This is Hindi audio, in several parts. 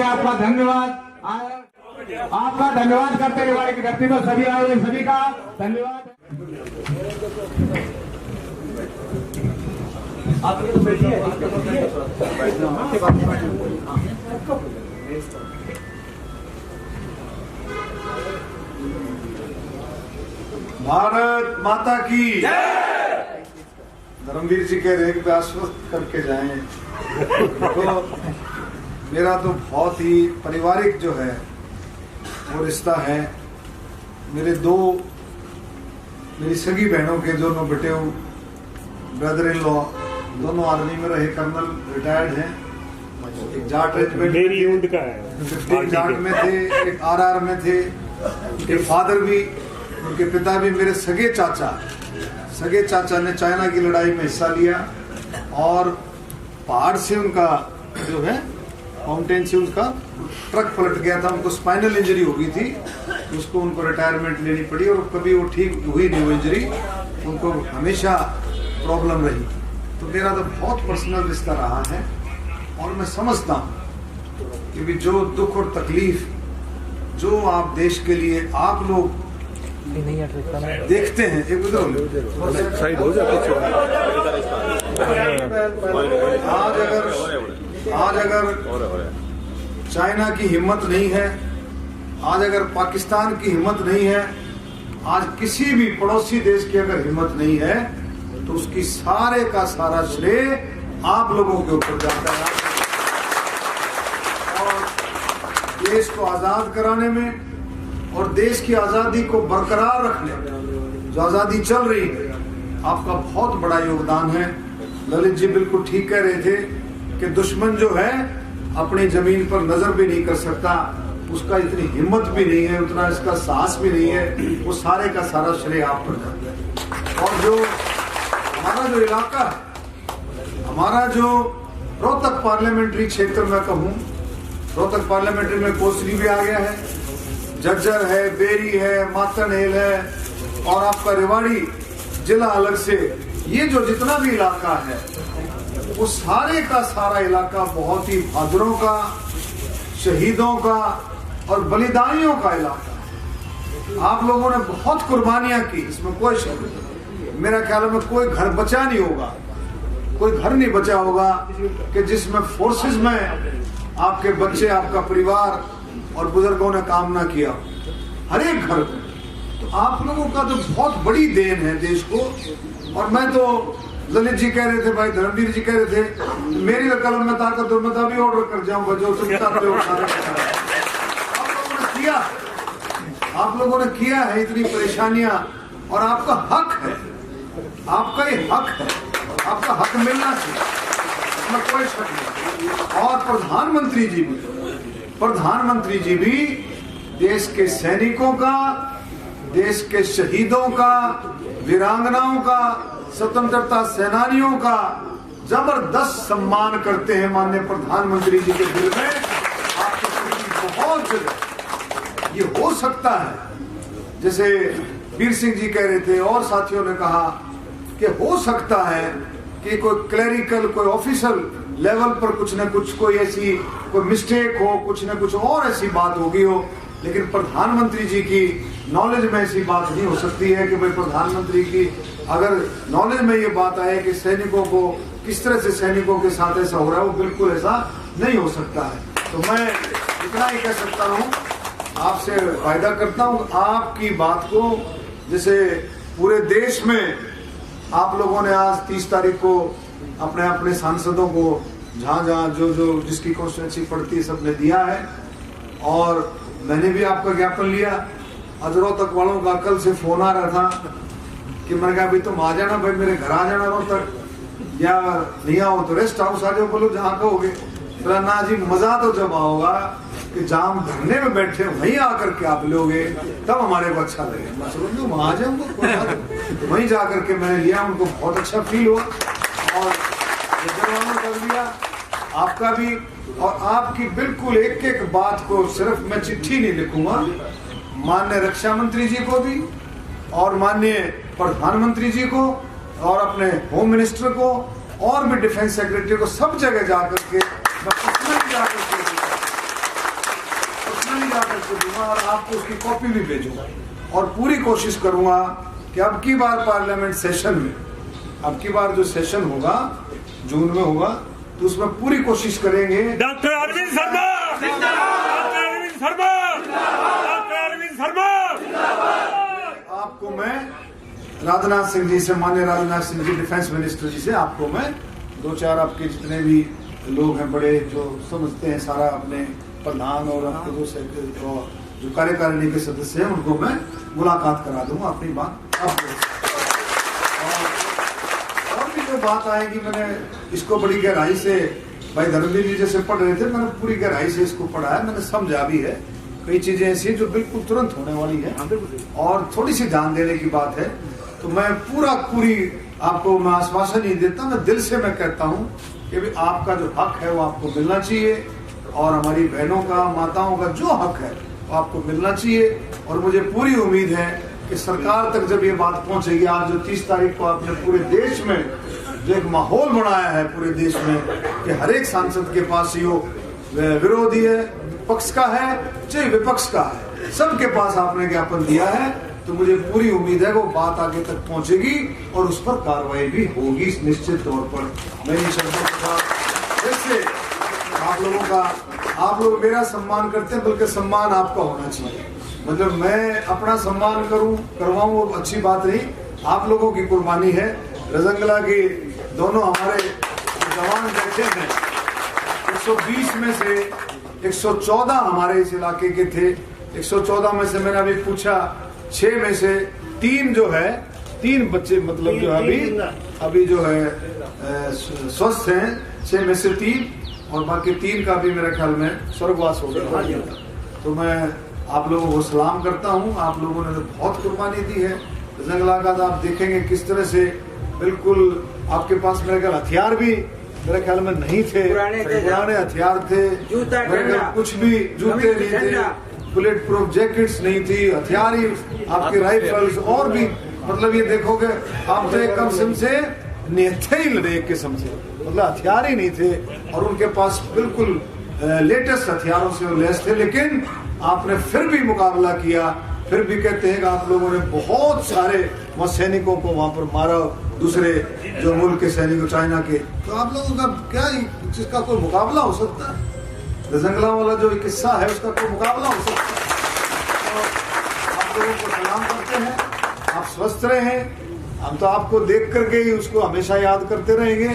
आपका धन्यवाद। आपका धन्यवाद करते हुए हमारे व्यक्तिगत सभी आए हुए सभी का धन्यवाद। भारत माता की धर्मवीर जी कह रहे हैं आश्वस्त करके जाएं। तो मेरा तो बहुत ही पारिवारिक जो है वो रिश्ता है। मेरी सगी बहनों के दोनों बेटे ब्रदर इन लॉ दोनों आर्मी में रहे, कर्नल रिटायर्ड हैं। एक जाट रेजिमेंट का है, जाट में थे, एक आरआर में थे। एक फादर भी, उनके पिता भी मेरे सगे चाचा ने चाइना की लड़ाई में हिस्सा लिया और पहाड़ से उनका जो है माउंटेन से उनका ट्रक पलट गया था, उनको स्पाइनल इंजरी हो गई थी, उसको उनको रिटायरमेंट लेनी पड़ी और कभी वो ठीक हुई नहीं वो इंजरी, उनको हमेशा प्रॉब्लम रही। तो मेरा तो बहुत पर्सनल रिश्ता रहा है और मैं समझता हूँ कि भी जो दुख और तकलीफ जो आप देश के लिए आप लोग देखते हैं, एक उधर साइड हो जाए। आज अगर चाइना की हिम्मत नहीं है, आज अगर पाकिस्तान की हिम्मत नहीं है, आज किसी भी पड़ोसी देश की अगर हिम्मत नहीं है तो उसकी सारे का सारा श्रेय आप लोगों के ऊपर जाता है। और देश को आजाद कराने में और देश की आजादी को बरकरार रखने में जो आजादी चल रही है आपका बहुत बड़ा योगदान है। ललित जी बिल्कुल ठीक कह रहे थे कि दुश्मन जो है अपनी जमीन पर नजर भी नहीं कर सकता, उसका इतनी हिम्मत भी नहीं है, उतना इसका साहस भी नहीं है, वो सारे का सारा श्रेय आप पर जाता है। और जो हमारा जो इलाका है, हमारा जो रोहतक पार्लियामेंट्री क्षेत्र में कहूँ, रोहतक पार्लियामेंट्री में कोसरी भी आ गया है, झज्जर है, बेरी है, मातनहेल है और आपका रेवाड़ी जिला अलग से, ये जो जितना भी इलाका है वो सारे का सारा इलाका बहुत ही बहादुरों का, शहीदों का और बलिदानियों का इलाका है। आप लोगों ने बहुत कुर्बानियां की, इसमें कोई शक नहीं। मेरा ख्याल में कोई घर बचा नहीं होगा, कोई घर नहीं बचा होगा कि जिसमें फोर्सेस में आपके बच्चे, आपका परिवार और बुजुर्गों ने काम ना किया, हर एक घर को। तो आप लोगों का तो बहुत बड़ी देन है देश को। और मैं तो ललित जी कह रहे थे, भाई धर्मवीर जी कह रहे थे, मेरी कलम में ताकत हो, मैं तो अभी ऑर्डर कर जाऊंगा जो तुम चाहते हो सारे। आप लोगों ने किया है इतनी परेशानियां और आपका हक है, आपका ये हक है, आपका हक मिलना चाहिए, इसमें कोई शक नहीं। और प्रधानमंत्री जी भी देश के सैनिकों का, देश के शहीदों का, वीरांगनाओं का, स्वतंत्रता सेनानियों का जबरदस्त सम्मान करते हैं। माननीय प्रधानमंत्री जी के दिल में आपके प्रति बहुत जगह ये हो सकता है, जैसे वीर सिंह जी कह रहे थे और साथियों ने कहा कि हो सकता है कि कोई क्लरिकल, कोई ऑफिशियल लेवल पर कुछ न कुछ कोई ऐसी कोई मिस्टेक हो, कुछ न कुछ और ऐसी बात होगी हो, लेकिन प्रधानमंत्री जी की नॉलेज में ऐसी बात नहीं हो सकती है कि भाई प्रधानमंत्री की अगर नॉलेज में ये बात आए कि सैनिकों को किस तरह से सैनिकों के साथ ऐसा हो रहा है, वो बिल्कुल ऐसा नहीं हो सकता है। तो मैं इतना ही कह सकता हूँ, आपसे वायदा करता हूँ आपकी बात को, जैसे पूरे देश में आप लोगों ने आज 30 तारीख को अपने अपने सांसदों को जहाँ जहाँ जो जो जिसकी कॉन्स्टिट्यूंसी पड़ती है सबने दिया है। और मैंने भी आपका ज्ञापन लिया। रोहतक वालों का कल से फोन आ रहा था कि मैंने कहा भाई तुम आ जाना, भाई मेरे घर आ जाना रोहतक, या नहीं आओ तो रेस्ट हाउस आ जाओ, बोलो जहाँ कहोगे। बोला ना जी, मजा तो जब आओगा कि जाम धरने में बैठे वहीं आकर के आप लोगे तब हमारे को अच्छा लगे। मैं समझ लो वहां आ जाऊंगा, तो वहीं जाकर के मैंने लिया, उनको बहुत अच्छा फील हुआ और कर दिया आपका भी। और आपकी बिल्कुल एक एक बात को सिर्फ मैं चिट्ठी नहीं लिखूंगा, माननीय रक्षा मंत्री जी को भी और माननीय प्रधानमंत्री जी को और अपने होम मिनिस्टर को और भी डिफेंस सेक्रेटरी को, सब जगह जाकर के पूरा करके दूंगा और आपको उसकी कॉपी भी भेजूंगा। और पूरी कोशिश करूंगा कि अब की बार पार्लियामेंट सेशन में, अब की बार जो सेशन होगा जून में होगा, तो उसमें पूरी कोशिश करेंगे। Doctor Arvind Sharma, doctor Arvind Sharma, doctor Arvind Sharma. आपको मैं राजनाथ सिंह जी से, माननीय राजनाथ सिंह जी डिफेंस मिनिस्टर जी से, आपको मैं 2-4 आपके जितने भी लोग हैं बड़े जो समझते हैं सारा, अपने प्रधान और आपके जो कार्यकारिणी के सदस्य हैं, उनको मैं मुलाकात करा दूंगा अपनी बात आपको। और भी जो बात आएगी, मैंने इसको बड़ी गहराई से, भाई धर्मवीर जी जैसे पढ़ रहे थे, मैंने पूरी गहराई से इसको पढ़ा है, मैंने समझा भी है। कई चीजें ऐसी जो बिल्कुल तुरंत होने वाली है और थोड़ी सी ध्यान देने की बात है। तो मैं पूरी आपको मैं आश्वासन नहीं देता, मैं दिल से मैं कहता हूँ कि भी आपका जो हक है वो आपको मिलना चाहिए, और हमारी बहनों का, माताओं का जो हक है वो आपको मिलना चाहिए। और मुझे पूरी उम्मीद है कि सरकार तक जब ये बात पहुंचेगी, आज जो 30 तारीख को आपने पूरे देश में जो एक माहौल बनाया है पूरे देश में कि हर एक सांसद के पास ये विरोधी है, पक्ष का है चाहे विपक्ष का है, सबके पास आपने ज्ञापन दिया है, तो मुझे पूरी उम्मीद है वो बात आगे तक पहुंचेगी और उस पर कार्रवाई भी होगी निश्चित तौर पर। मैं इन शब्दों के साथ जैसे आप लोग मेरा सम्मान करते हैं, बल्कि सम्मान आपका होना चाहिए। मतलब मैं अपना सम्मान करवाऊं वो अच्छी बात नहीं, आप लोगों की कुर्बानी है। रजंगला के दोनों हमारे जवान बैठे हैं, 120 में से 114 हमारे इस इलाके के थे। 114 में से मैंने अभी पूछा, 6 में से 3 जो है, 3 बच्चे मतलब जो अभी जो है स्वस्थ हैं, 6 में से 3, और बाकी 3 का भी मेरे ख्याल में स्वर्गवास हो गया। तो मैं आप लोगों को सलाम करता हूँ, आप लोगों ने तो बहुत कुर्बानी दी है। जंगला का तो आप देखेंगे किस तरह से बिल्कुल आपके पास मेरे ख्याल हथियार भी मेरे ख्याल में नहीं थे, पुराने हथियार थे, कुछ भी जूते नहीं थे, बुलेट प्रूफ जैकेट्स नहीं थी, हथियार ही आपके राइफल्स, और भी मतलब ये देखोगे आप तो एक किस्म से नेता ही लड़े, एक किस्म से मतलब हथियार ही नहीं थे, और उनके पास बिल्कुल लेटेस्ट हथियारों से लैस थे। लेकिन आपने फिर भी मुकाबला किया, फिर भी कहते हैं कि आप लोगों ने बहुत सारे वहाँ सैनिकों को वहां पर मारा, दूसरे जो मुल्क के सैनिकों, चाइना के। तो आप लोगों का क्या जिसका कोई मुकाबला हो सकता है? जंगला वाला जो किस्सा है उसका कोई मुकाबला हो सकता है? तो आप लोगों को सलाम करते हैं, आप स्वस्थ रहें, हम तो आपको देख करके ही उसको हमेशा याद करते रहेंगे।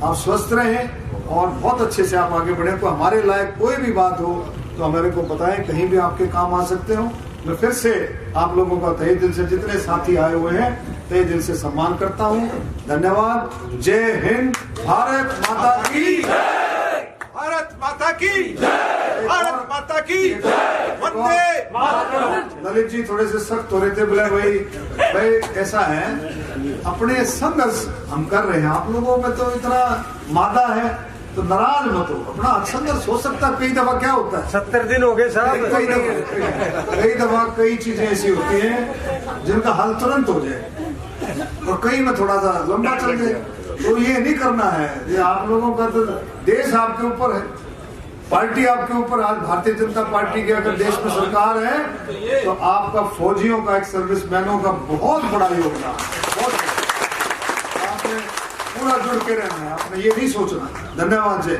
आप स्वस्थ रहें और बहुत अच्छे से आप आगे बढ़े। तो हमारे लायक कोई भी बात हो तो हमारे को बताएं, कहीं भी आपके काम आ सकते हो। मैं फिर से आप लोगों का तहे दिल से, जितने साथी आए हुए हैं, तहे दिल से सम्मान करता हूँ। धन्यवाद। जय हिंद। भारत माता की, भारत माता की, भारत माता की, वंदे मातरम। ललित जी थोड़े से सख्त हो रहे थे, बोले भाई ऐसा है, अपने संघर्ष हम कर रहे हैं, आप लोगों में तो इतना मादा है तो नाराज मत हो, अपना संघर्ष हो सकता है। कई दफा क्या होता है, 70 दिन हो गए साहब, कई दफा कई चीजें ऐसी होती हैं जिनका हल तुरंत हो जाए और कई में थोड़ा सा लंबा चल जाए। तो ये नहीं करना है, ये आप लोगों का तो देश आपके ऊपर है, पार्टी आपके ऊपर। आज भारतीय जनता पार्टी की अगर देश में सरकार है तो आपका फौजियों का, एक सर्विसमैनों का बहुत बड़ा योगदान, बहुत आपने पूरा जुड़ के रहना है, आपने ये नहीं सोचना। धन्यवाद। जय